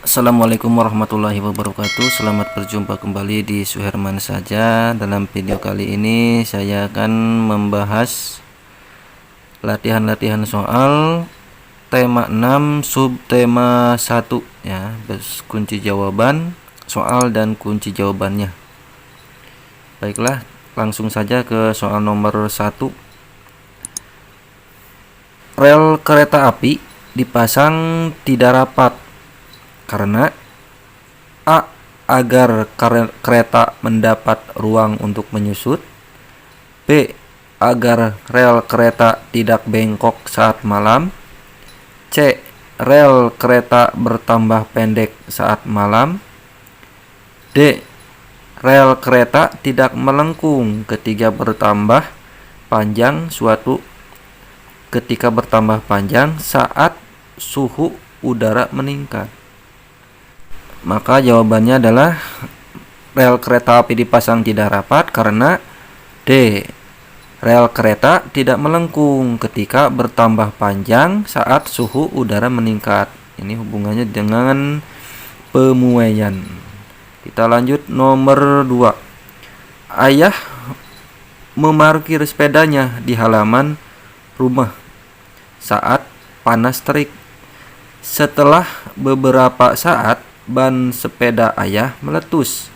Assalamualaikum warahmatullahi wabarakatuh. Selamat berjumpa kembali di Suherman saja. Dalam video kali ini saya akan membahas latihan-latihan soal tema 6 subtema 1 ya, kunci jawaban, soal dan kunci jawabannya. Baiklah, langsung saja ke soal nomor 1. Rel kereta api dipasang tidak rapat karena A. Agar kereta mendapat ruang untuk menyusut. B. Agar rel kereta tidak bengkok saat malam. C. Rel kereta bertambah pendek saat malam. D. Rel kereta tidak melengkung ketika bertambah panjang saat suhu udara meningkat. Maka jawabannya adalah rel kereta api dipasang tidak rapat karena D. Rel kereta tidak melengkung ketika bertambah panjang saat suhu udara meningkat. Ini hubungannya dengan pemuaian. Kita lanjut nomor 2. Ayah memarkir sepedanya di halaman rumah saat panas terik. Setelah beberapa saat ban sepeda ayah meletus.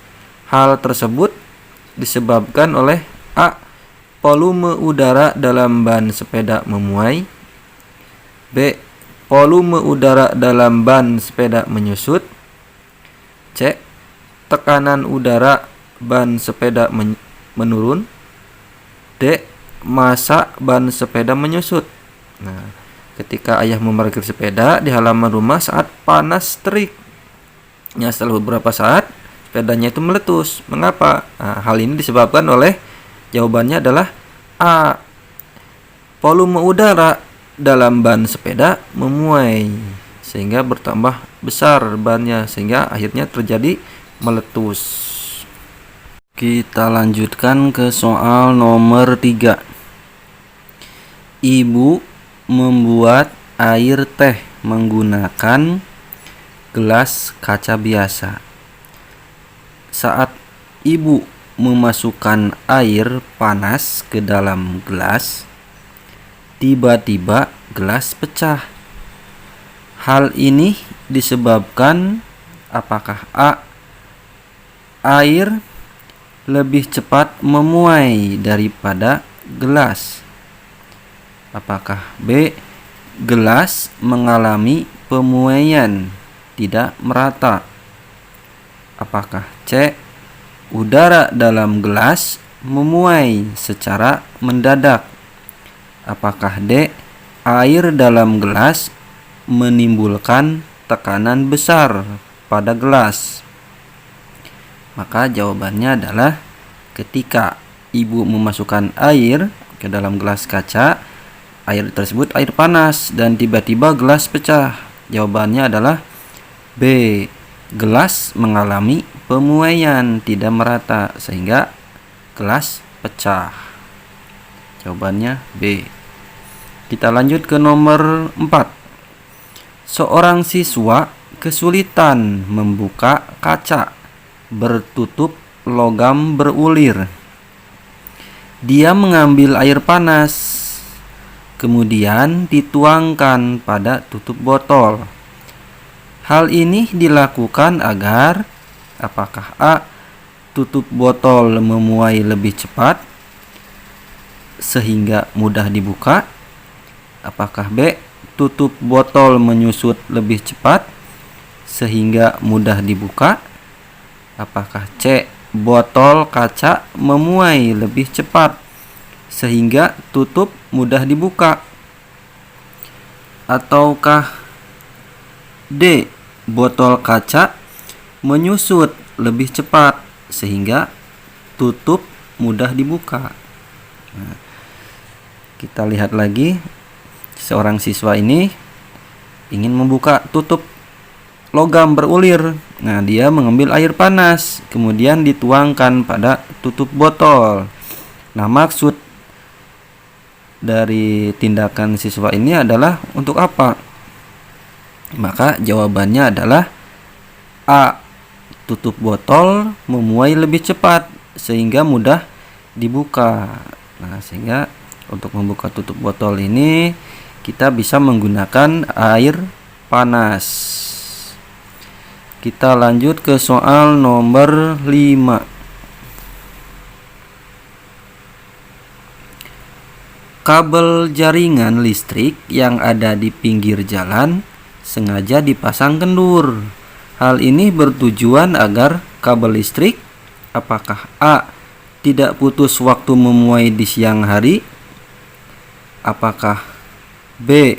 Hal tersebut disebabkan oleh A. Volume udara dalam ban sepeda memuai. B. Volume udara dalam ban sepeda menyusut. C. Tekanan udara ban sepeda menurun. D. Massa ban sepeda menyusut. Nah, ketika ayah memarkir sepeda di halaman rumah saat panas terik, setelah beberapa saat sepedanya itu meletus. Mengapa? Nah, hal ini disebabkan oleh, jawabannya adalah A. Volume udara dalam ban sepeda memuai sehingga bertambah besar bannya sehingga akhirnya terjadi meletus. Kita lanjutkan ke soal nomor 3. Ibu membuat air teh menggunakan gelas kaca biasa. Saat ibu memasukkan air panas ke dalam gelas, tiba-tiba gelas pecah. Hal ini disebabkan apakah A. Air lebih cepat memuai daripada gelas. Apakah B. Gelas mengalami pemuaian tidak merata. Apakah C. Udara dalam gelas memuai secara mendadak. Apakah D. Air dalam gelas menimbulkan tekanan besar pada gelas. Maka jawabannya adalah ketika ibu memasukkan air ke dalam gelas kaca, air tersebut air panas dan tiba-tiba gelas pecah. Jawabannya adalah B. Gelas mengalami pemuaian tidak merata sehingga gelas pecah. Jawabannya B. Kita lanjut ke nomor 4. Seorang siswa kesulitan membuka kaca bertutup logam berulir. Dia mengambil air panas, kemudian dituangkan pada tutup botol. Hal ini dilakukan agar apakah A. Tutup botol memuai lebih cepat sehingga mudah dibuka. Apakah B. Tutup botol menyusut lebih cepat sehingga mudah dibuka. Apakah C. Botol kaca memuai lebih cepat sehingga tutup mudah dibuka. Ataukah D. Botol kaca menyusut lebih cepat sehingga tutup mudah dibuka. Nah, kita lihat lagi, seorang siswa ini ingin membuka tutup logam berulir. Nah, dia mengambil air panas, kemudian dituangkan pada tutup botol. Nah, maksud dari tindakan siswa ini adalah untuk apa? Maka jawabannya adalah A. Tutup botol memuai lebih cepat sehingga mudah dibuka. Nah, sehingga untuk membuka tutup botol ini kita bisa menggunakan air panas. Kita lanjut ke soal nomor 5. Kabel jaringan listrik yang ada di pinggir jalan sengaja dipasang kendur. Hal ini bertujuan agar kabel listrik apakah A. tidak putus waktu memuai di siang hari, apakah B.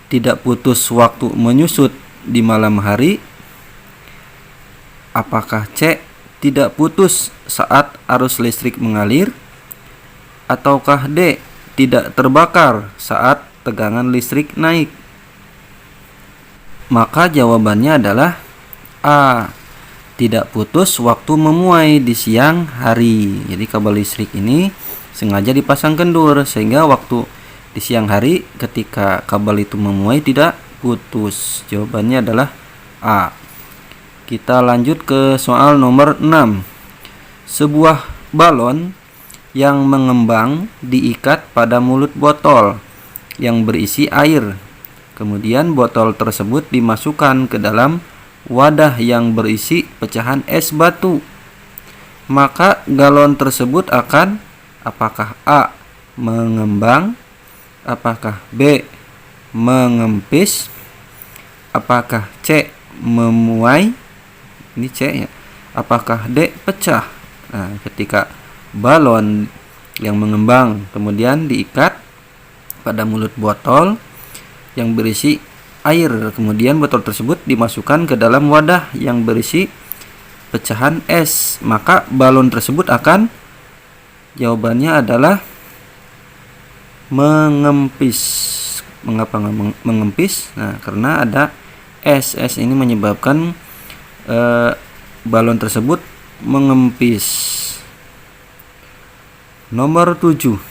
tidak putus waktu menyusut di malam hari, apakah C. tidak putus saat arus listrik mengalir, ataukah D. tidak terbakar saat tegangan listrik naik? Maka jawabannya adalah A. tidak putus waktu memuai di siang hari. Jadi kabel listrik ini sengaja dipasang kendur sehingga waktu di siang hari ketika kabel itu memuai tidak putus. Jawabannya adalah A. Kita lanjut ke soal nomor 6. Sebuah balon yang mengembang diikat pada mulut botol yang berisi air. Kemudian botol tersebut dimasukkan ke dalam wadah yang berisi pecahan es batu. Maka galon tersebut akan apakah A. mengembang, apakah B. mengempis, apakah C. memuai, ini C ya, apakah D. pecah. Nah, ketika balon yang mengembang kemudian diikat pada mulut botol yang berisi air, kemudian botol tersebut dimasukkan ke dalam wadah yang berisi pecahan es, maka balon tersebut akan, jawabannya adalah mengempis. Mengapa mengempis? Nah, karena ada es. Es ini menyebabkan balon tersebut mengempis. Nomor 7.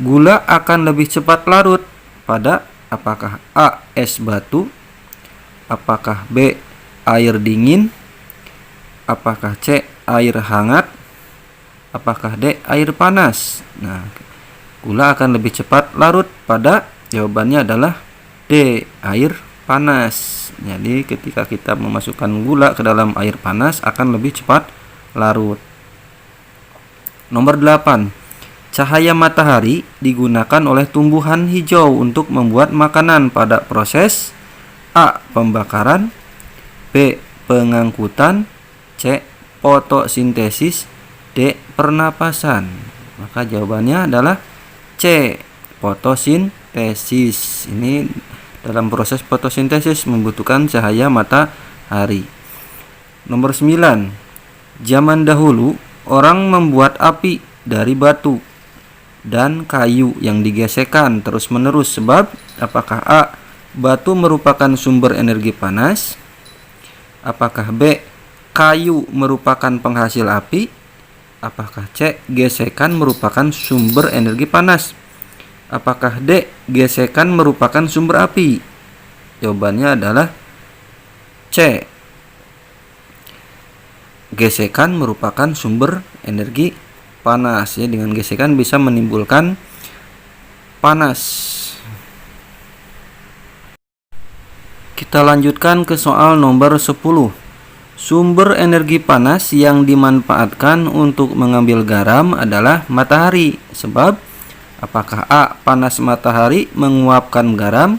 Gula akan lebih cepat larut pada apakah A. es batu, apakah B. air dingin, apakah C. air hangat, apakah D. air panas. Nah, gula akan lebih cepat larut pada, jawabannya adalah D. air panas. Jadi ketika kita memasukkan gula ke dalam air panas akan lebih cepat larut. Nomor 8. Cahaya matahari digunakan oleh tumbuhan hijau untuk membuat makanan pada proses A. pembakaran, B. pengangkutan, C. fotosintesis, D. pernapasan. Maka jawabannya adalah C. fotosintesis. Ini dalam proses fotosintesis membutuhkan cahaya matahari. Nomor 9. Zaman dahulu orang membuat api dari batu dan kayu yang digesekkan terus-menerus sebab apakah A. batu merupakan sumber energi panas, apakah B. kayu merupakan penghasil api, apakah C. gesekan merupakan sumber energi panas, apakah D. gesekan merupakan sumber api? Jawabannya adalah C. gesekan merupakan sumber energi panas. Ya, dengan gesekan bisa menimbulkan panas. Kita lanjutkan ke soal nomor 10. Sumber energi panas yang dimanfaatkan untuk mengambil garam adalah matahari. Sebab apakah A. panas matahari menguapkan garam,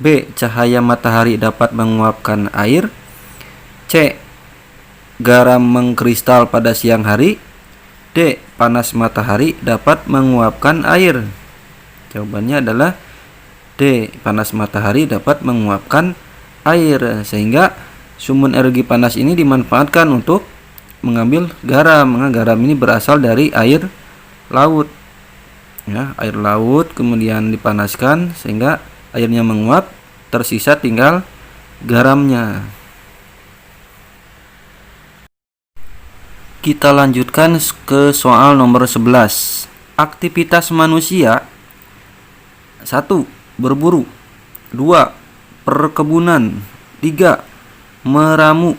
B. cahaya matahari dapat menguapkan air, C. garam mengkristal pada siang hari, D. panas matahari dapat menguapkan air. Jawabannya adalah D. panas matahari dapat menguapkan air, sehingga sumber energi panas ini dimanfaatkan untuk mengambil garam. Garam ini berasal dari air laut. Ya, air laut kemudian dipanaskan sehingga airnya menguap, tersisa tinggal garamnya. Kita lanjutkan ke soal nomor 11. Aktivitas manusia: 1. berburu, 2. perkebunan, 3. meramu.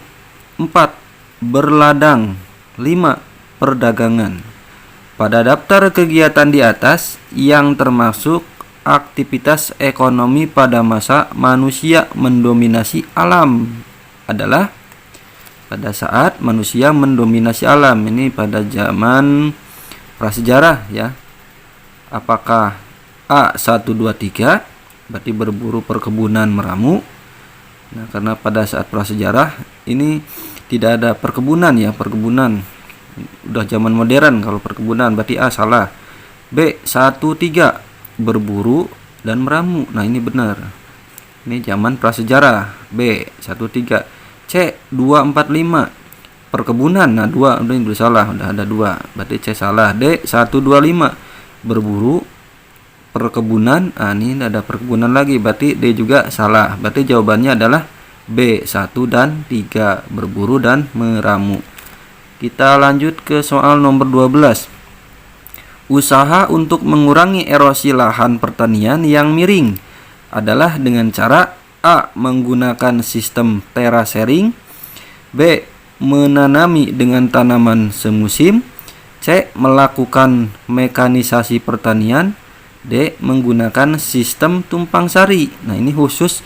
4. Berladang. 5. Perdagangan. Pada daftar kegiatan di atas yang termasuk aktivitas ekonomi pada masa manusia mendominasi alam adalah pada saat manusia mendominasi alam, ini pada zaman prasejarah ya. Apakah A 1 2 3 berarti berburu, perkebunan, meramu. Nah, karena pada saat prasejarah ini tidak ada perkebunan ya, perkebunan udah zaman modern. Kalau perkebunan berarti A salah. B 1 3 berburu dan meramu. Nah, ini benar. Ini zaman prasejarah. B 1 3. C 2 4 5 perkebunan. Nah, 2 ini udah salah, udah ada 2. Berarti C salah. D 1 2 5 berburu, perkebunan. Nah, ini ada perkebunan lagi, berarti D juga salah. Berarti jawabannya adalah B 1 dan 3 berburu dan meramu. Kita lanjut ke soal nomor 12. Usaha untuk mengurangi erosi lahan pertanian yang miring adalah dengan cara A. Menggunakan sistem terasering, B. Menanami dengan tanaman semusim, C. Melakukan mekanisasi pertanian, D. Menggunakan sistem tumpang sari. Nah, ini khusus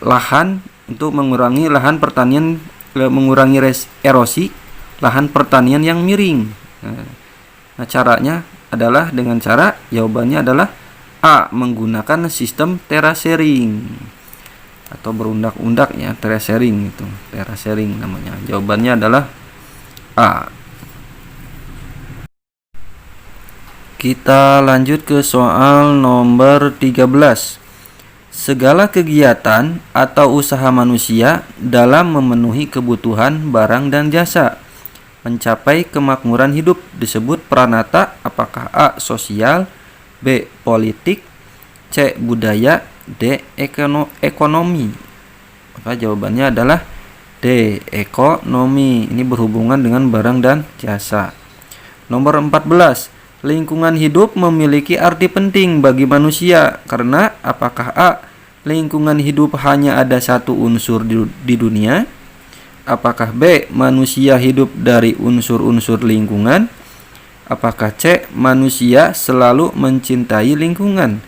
lahan untuk mengurangi lahan pertanian, mengurangi erosi lahan pertanian yang miring. Nah, caranya adalah dengan cara, jawabannya adalah A. Menggunakan sistem terasering atau berundak-undak ya, terasering itu, terasering namanya. Jawabannya adalah A. Kita lanjut ke soal nomor 13. Segala kegiatan atau usaha manusia dalam memenuhi kebutuhan barang dan jasa mencapai kemakmuran hidup disebut pranata. Apakah A. Sosial, B. Politik, C. Budaya, D. Ekonomi. Maka jawabannya adalah D. Ekonomi. Ini berhubungan dengan barang dan jasa. Nomor 14. Lingkungan hidup memiliki arti penting bagi manusia karena apakah A. Lingkungan hidup hanya ada satu unsur di dunia? Apakah B. Manusia hidup dari unsur-unsur lingkungan? Apakah C. Manusia selalu mencintai lingkungan?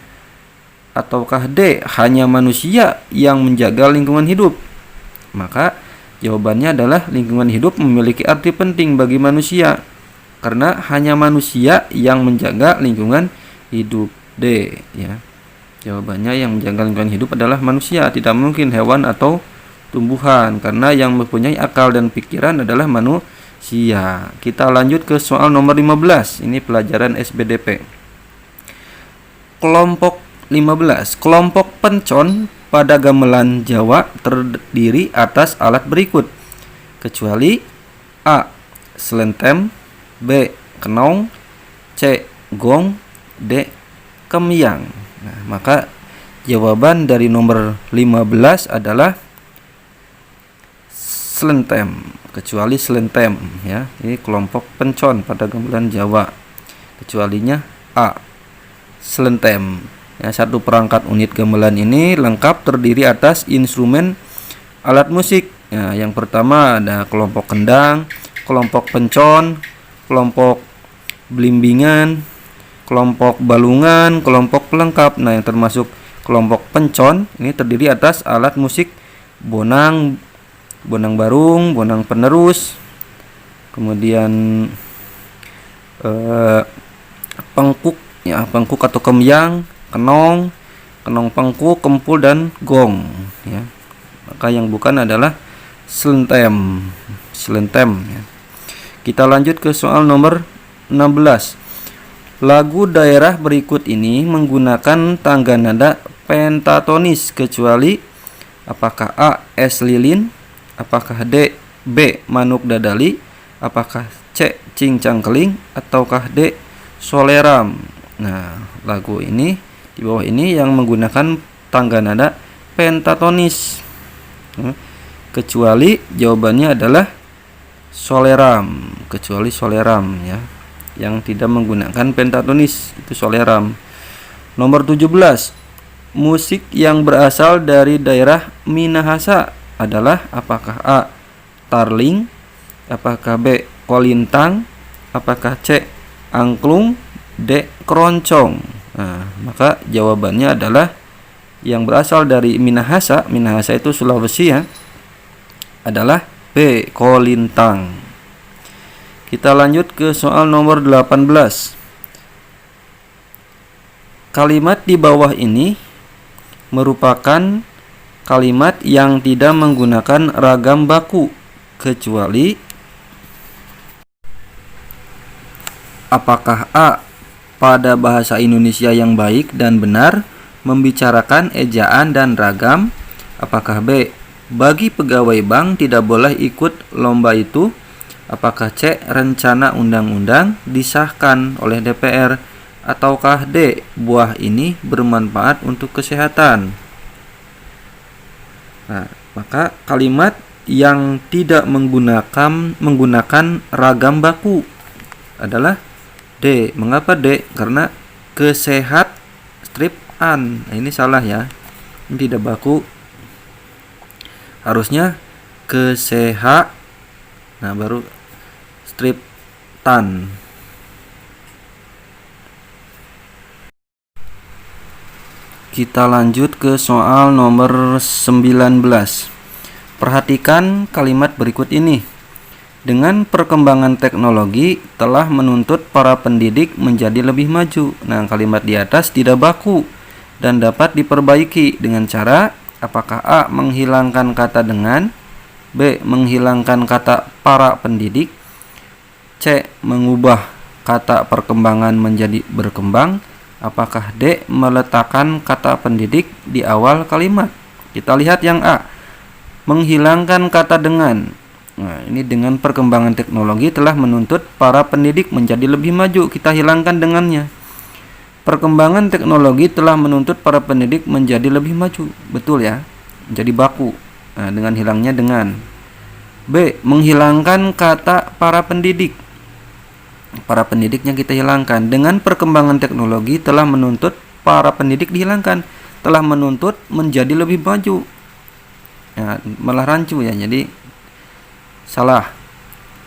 Ataukah D. Hanya manusia yang menjaga lingkungan hidup? Maka jawabannya adalah lingkungan hidup memiliki arti penting bagi manusia karena hanya manusia yang menjaga lingkungan hidup. D ya. Jawabannya yang menjaga lingkungan hidup adalah manusia, tidak mungkin hewan atau tumbuhan karena yang mempunyai akal dan pikiran adalah manusia. Kita lanjut ke soal nomor 15. Ini pelajaran SBDP. Kelompok 15. Kelompok pencon pada gamelan Jawa terdiri atas alat berikut kecuali A. Selentem, B. Kenong, C. Gong, D. Kemyang. Nah, maka jawaban dari nomor 15 adalah selentem, kecuali selentem ya. Ini kelompok pencon pada gamelan Jawa. Kecualinya A. Selentem. Ya, satu perangkat unit gamelan ini lengkap terdiri atas instrumen alat musik. Ya, yang pertama ada kelompok kendang, kelompok pencon, kelompok blimbingan, kelompok balungan, kelompok pelengkap. Nah, yang termasuk kelompok pencon ini terdiri atas alat musik bonang, bonang barung, bonang penerus, kemudian pengkuk ya, pengkuk atau kemyang, kenong, kenong pengkuk, kempul dan gong ya. Maka yang bukan adalah selentem, selentem ya. Kita lanjut ke soal nomor 16. Lagu daerah berikut ini menggunakan tangga nada pentatonis kecuali apakah A. Es lilin, apakah D. B. Manuk dadali, apakah C. Cincang keling, ataukah D. Soleram. Nah, lagu ini di bawah ini yang menggunakan tangga nada pentatonis. Kecuali jawabannya adalah soleram, kecuali soleram ya. Yang tidak menggunakan pentatonis itu soleram. Nomor 17. Musik yang berasal dari daerah Minahasa adalah apakah A. tarling, apakah B. kolintang, apakah C. angklung, D. keroncong. Nah, maka jawabannya adalah yang berasal dari Minahasa. Minahasa itu Sulawesi ya, adalah B. kolintang. Kita lanjut ke soal nomor 18. Kalimat di bawah ini merupakan kalimat yang tidak menggunakan ragam baku kecuali apakah A. pada bahasa Indonesia yang baik dan benar membicarakan ejaan dan ragam, apakah B. bagi pegawai bank tidak boleh ikut lomba itu, apakah C. rencana undang-undang disahkan oleh DPR, ataukah D. buah ini bermanfaat untuk kesehatan. Nah, maka kalimat yang tidak menggunakan ragam baku adalah D. Mengapa D? Karena kesehat strip an. Nah, ini salah ya. Ini tidak baku. Harusnya kesehat. Nah, baru strip tan. Kita lanjut ke soal nomor 19. Perhatikan kalimat berikut ini. Dengan perkembangan teknologi telah menuntut para pendidik menjadi lebih maju. Nah, kalimat di atas tidak baku dan dapat diperbaiki dengan cara apakah A. menghilangkan kata dengan, B. menghilangkan kata para pendidik, C. mengubah kata perkembangan menjadi berkembang, apakah D. meletakkan kata pendidik di awal kalimat. Kita lihat yang A. menghilangkan kata dengan. Nah, ini dengan perkembangan teknologi telah menuntut para pendidik menjadi lebih maju. Kita hilangkan dengannya. Perkembangan teknologi telah menuntut para pendidik menjadi lebih maju. Betul ya? Menjadi baku. Nah, dengan hilangnya dengan. B. menghilangkan kata para pendidik. Para pendidiknya kita hilangkan. Dengan perkembangan teknologi telah menuntut para pendidik dihilangkan. Telah menuntut menjadi lebih maju. Ya, malah rancu ya. Jadi salah.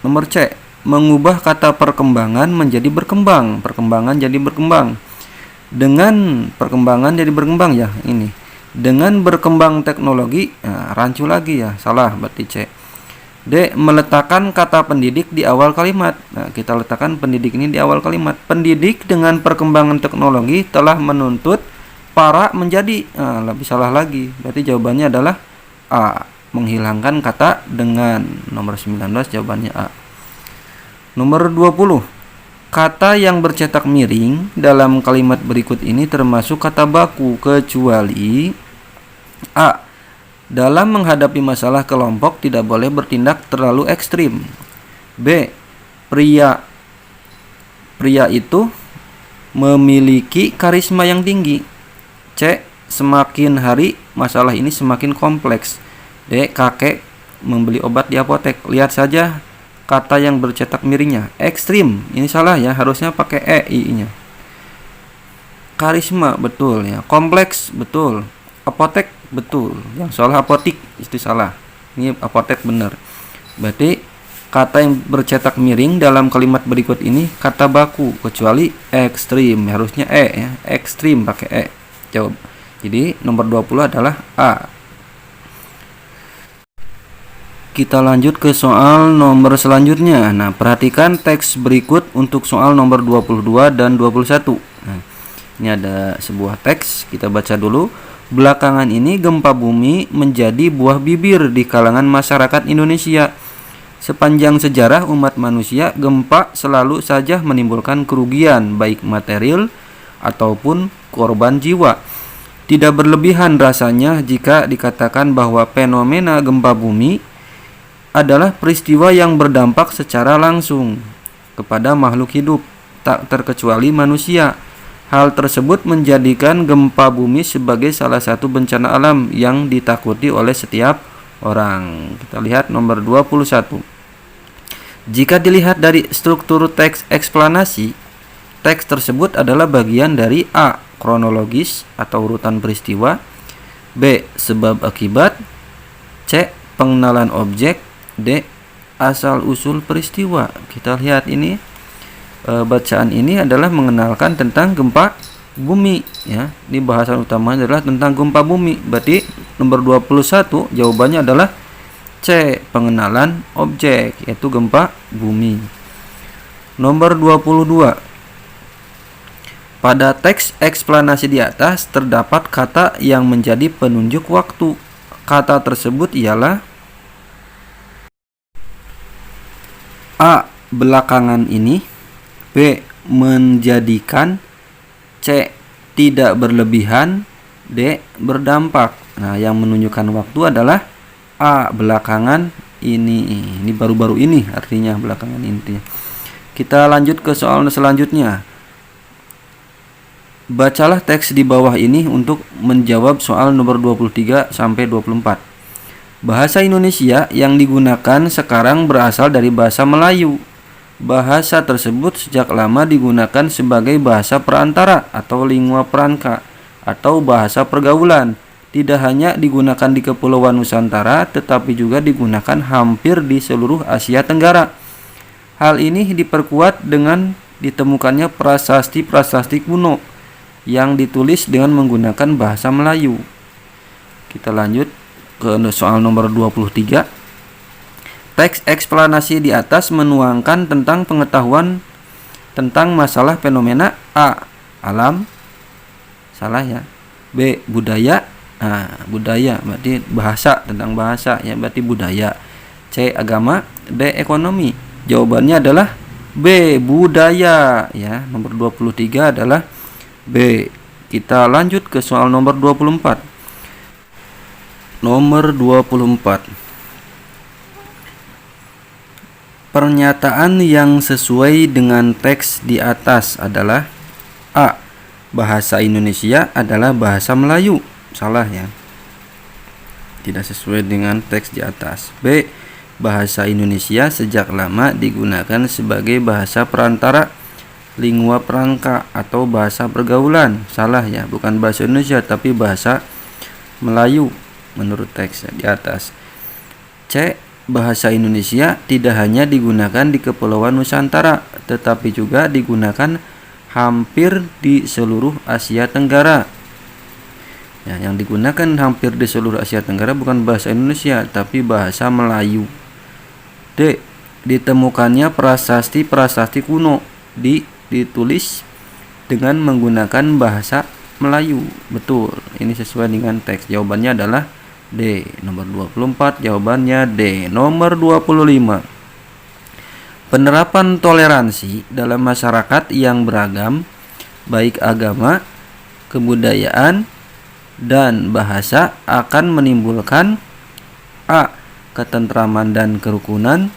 Nomor C. mengubah kata perkembangan menjadi berkembang. Perkembangan jadi berkembang. Dengan perkembangan jadi berkembang ya ini. Dengan berkembang teknologi, nah, rancu lagi ya. Salah berarti C. D. meletakkan kata pendidik di awal kalimat. Nah, kita letakkan pendidik ini di awal kalimat. Pendidik dengan perkembangan teknologi telah menuntut para menjadi. Nah, lebih salah lagi. Berarti jawabannya adalah A. menghilangkan kata dengan. Nomor 19 jawabannya A. Nomor 20. Kata yang bercetak miring dalam kalimat berikut ini termasuk kata baku kecuali A. dalam menghadapi masalah kelompok tidak boleh bertindak terlalu ekstrim. B. Pria itu memiliki karisma yang tinggi. C. Semakin hari masalah ini semakin kompleks. D. Kakek membeli obat di apotek. Lihat saja kata yang bercetak miringnya. Ekstrim, ini salah ya, harusnya pakai I-nya. Karisma, betul ya. Kompleks, betul. Apotek, betul. Yang salah apotik, itu salah. Ini apotek benar. Berarti kata yang bercetak miring dalam kalimat berikut ini kata baku kecuali ekstrim. Harusnya E ya. Ekstrim pakai E. Jawab. Jadi nomor 20 adalah A. Kita lanjut ke soal nomor selanjutnya. Nah, perhatikan teks berikut untuk soal nomor 22 dan 21. Nah, ini ada sebuah teks, kita baca dulu. Belakangan ini gempa bumi menjadi buah bibir di kalangan masyarakat Indonesia. Sepanjang sejarah umat manusia, gempa selalu saja menimbulkan kerugian baik material ataupun korban jiwa. Tidak berlebihan rasanya jika dikatakan bahwa fenomena gempa bumi adalah peristiwa yang berdampak secara langsung kepada makhluk hidup, tak terkecuali manusia. Hal tersebut menjadikan gempa bumi sebagai salah satu bencana alam yang ditakuti oleh setiap orang. Kita lihat nomor 21. Jika dilihat dari struktur teks eksplanasi, teks tersebut adalah bagian dari A. kronologis atau urutan peristiwa, B. sebab akibat, C. pengenalan objek. D. Asal-usul peristiwa. Kita lihat ini, bacaan ini adalah mengenalkan tentang gempa bumi ya. Di bahasan utama adalah tentang gempa bumi. Berarti nomor 21 jawabannya adalah C. Pengenalan objek, yaitu gempa bumi. Nomor 22. Pada teks eksplanasi di atas terdapat kata yang menjadi penunjuk waktu. Kata tersebut ialah A. Belakangan ini. B. Menjadikan. C. Tidak berlebihan. D. Berdampak. Nah, yang menunjukkan waktu adalah A. Belakangan ini. Ini baru-baru ini artinya belakangan ini. Kita lanjut ke soal selanjutnya. Bacalah teks di bawah ini untuk menjawab soal nomor 23 sampai 24. Bahasa Indonesia yang digunakan sekarang berasal dari bahasa Melayu. Bahasa tersebut sejak lama digunakan sebagai bahasa perantara atau lingua franca atau bahasa pergaulan. Tidak hanya digunakan di Kepulauan Nusantara, tetapi juga digunakan hampir di seluruh Asia Tenggara. Hal ini diperkuat dengan ditemukannya prasasti-prasasti kuno yang ditulis dengan menggunakan bahasa Melayu. Kita lanjut ke soal nomor 23. Teks eksplanasi di atas menuangkan tentang pengetahuan tentang masalah fenomena A. Alam. Salah ya. B. Budaya. Budaya berarti bahasa, tentang bahasa ya, berarti budaya. C. Agama. D. Ekonomi. Jawabannya adalah B. Budaya ya. Nomor 23 adalah B. Kita lanjut ke soal nomor 24. Nomor 24. Pernyataan yang sesuai dengan teks di atas adalah A. Bahasa Indonesia adalah bahasa Melayu. Salah ya. Tidak sesuai dengan teks di atas. B. Bahasa Indonesia sejak lama digunakan sebagai bahasa perantara, lingua franca atau bahasa pergaulan. Salah ya, bukan bahasa Indonesia tapi bahasa Melayu menurut teks di atas. C. Bahasa Indonesia tidak hanya digunakan di Kepulauan Nusantara, tetapi juga digunakan hampir di seluruh Asia Tenggara. Ya, yang digunakan hampir di seluruh Asia Tenggara bukan bahasa Indonesia tapi bahasa Melayu. D. Ditemukannya prasasti-prasasti kuno ditulis dengan menggunakan bahasa Melayu. Betul, ini sesuai dengan teks. Jawabannya adalah D. Nomor 24 jawabannya D. Nomor 25. Penerapan toleransi dalam masyarakat yang beragam, baik agama, kebudayaan, dan bahasa akan menimbulkan A. Ketentraman dan kerukunan.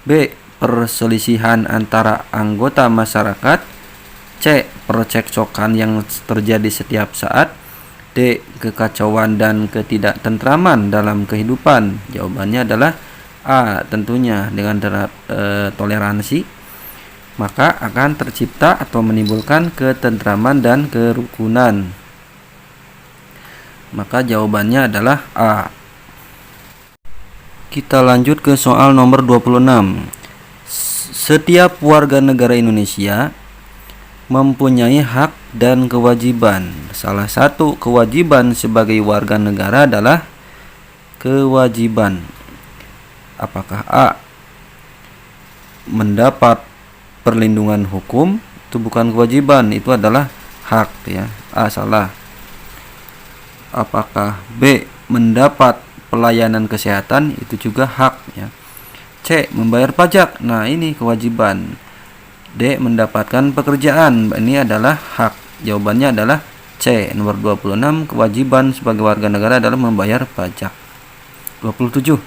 B. Perselisihan antara anggota masyarakat. C. Percekcokan yang terjadi setiap saat. D. Kekacauan dan ketidaktentraman dalam kehidupan. Jawabannya adalah A. Tentunya dengan toleransi maka akan tercipta atau menimbulkan ketentraman dan kerukunan. Maka jawabannya adalah A. Kita lanjut ke soal nomor 26. Setiap warga negara Indonesia mempunyai hak dan kewajiban. Salah satu kewajiban sebagai warga negara adalah kewajiban. Apakah A. Mendapat perlindungan hukum? Itu bukan kewajiban, itu adalah hak ya. A. Salah. Apakah B. Mendapat pelayanan kesehatan? Itu juga hak ya. C. Membayar pajak. Nah, ini kewajiban. D. Mendapatkan pekerjaan. Ini adalah hak. Jawabannya adalah C. Nomor 26. Kewajiban sebagai warga negara adalah membayar pajak. 27.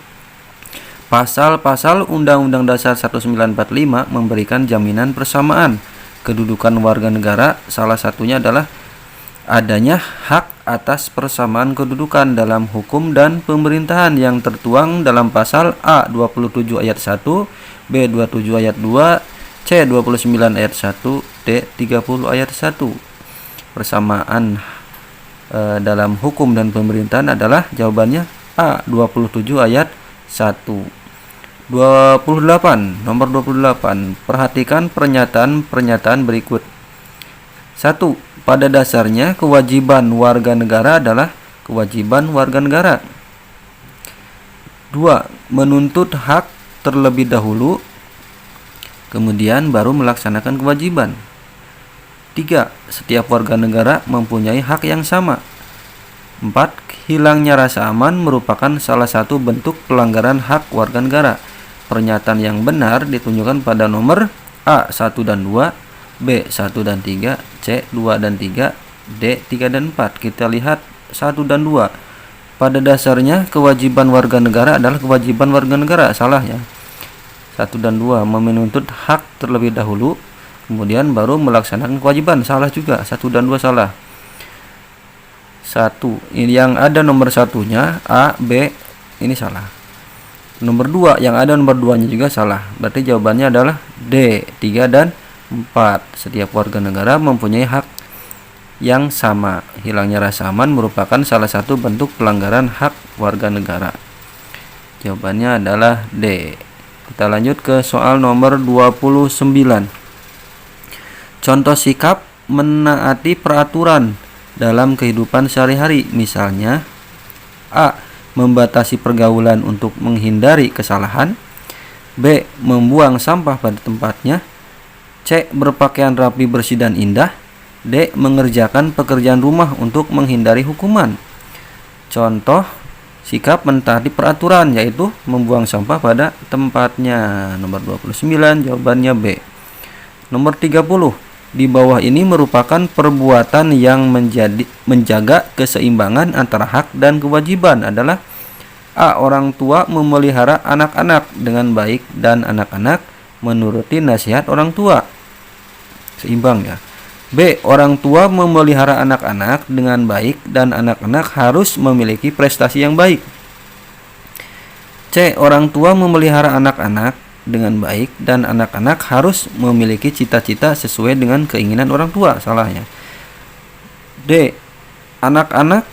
Pasal-pasal Undang-Undang Dasar 1945 memberikan jaminan persamaan kedudukan warga negara. Salah satunya adalah adanya hak atas persamaan kedudukan dalam hukum dan pemerintahan yang tertuang dalam pasal A 27 ayat 1, B 27 ayat 2, C 29 ayat 1, D 30 ayat 1. Persamaan dalam hukum dan pemerintahan adalah jawabannya A. 27 ayat 1. 28. Nomor 28. Perhatikan pernyataan berikut. 1. Pada dasarnya kewajiban warga negara adalah kewajiban warga negara. 2. Menuntut hak terlebih dahulu, kemudian baru melaksanakan kewajiban. 3. Setiap warga negara mempunyai hak yang sama. 4. Hilangnya rasa aman merupakan salah satu bentuk pelanggaran hak warga negara. Pernyataan yang benar ditunjukkan pada nomor A. 1 dan 2, B. 1 dan 3, C. 2 dan 3, D. 3 dan 4. Kita lihat 1 dan 2. Pada dasarnya kewajiban warga negara adalah kewajiban warga negara. Salah ya. 1 dan 2 menuntut hak terlebih dahulu, kemudian baru melaksanakan kewajiban. Salah juga. 1 dan 2 salah. 1. Yang ada nomor satunya A, B, ini salah. Nomor 2 yang ada nomor 2-nya juga salah. Berarti jawabannya adalah D. 3 dan 4. Setiap warga negara mempunyai hak yang sama. Hilangnya rasa aman merupakan salah satu bentuk pelanggaran hak warga negara. Jawabannya adalah D. Kita lanjut ke soal nomor 29. Contoh sikap menaati peraturan dalam kehidupan sehari-hari. Misalnya A. Membatasi pergaulan untuk menghindari kesalahan. B. Membuang sampah pada tempatnya. C. Berpakaian rapi, bersih dan indah. D. Mengerjakan pekerjaan rumah untuk menghindari hukuman. Contoh sikap mentaati peraturan yaitu membuang sampah pada tempatnya. Nomor 29 jawabannya B. Nomor 30. Di bawah ini merupakan perbuatan yang menjaga keseimbangan antara hak dan kewajiban adalah A. Orang tua memelihara anak-anak dengan baik dan anak-anak menuruti nasihat orang tua. Seimbang ya. B. Orang tua memelihara anak-anak dengan baik dan anak-anak harus memiliki prestasi yang baik. C. Orang tua memelihara anak-anak dengan baik dan anak-anak harus memiliki cita-cita sesuai dengan keinginan orang tua. Salahnya. D. Anak-anak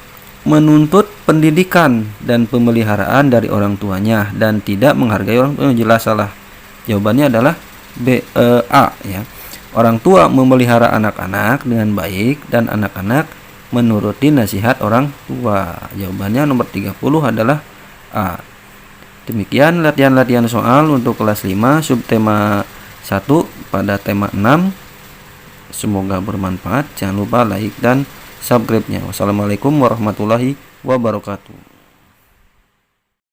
menuntut pendidikan dan pemeliharaan dari orang tuanya dan tidak menghargai orang tuanya. Jelas salah. Jawabannya adalah B, A ya. Orang tua memelihara anak-anak dengan baik dan anak-anak menuruti nasihat orang tua. Jawabannya nomor 30 adalah A. Demikian latihan-latihan soal untuk kelas 5 subtema 1 pada tema 6. Semoga bermanfaat. Jangan lupa like dan subscribe-nya. Wassalamualaikum warahmatullahi wabarakatuh.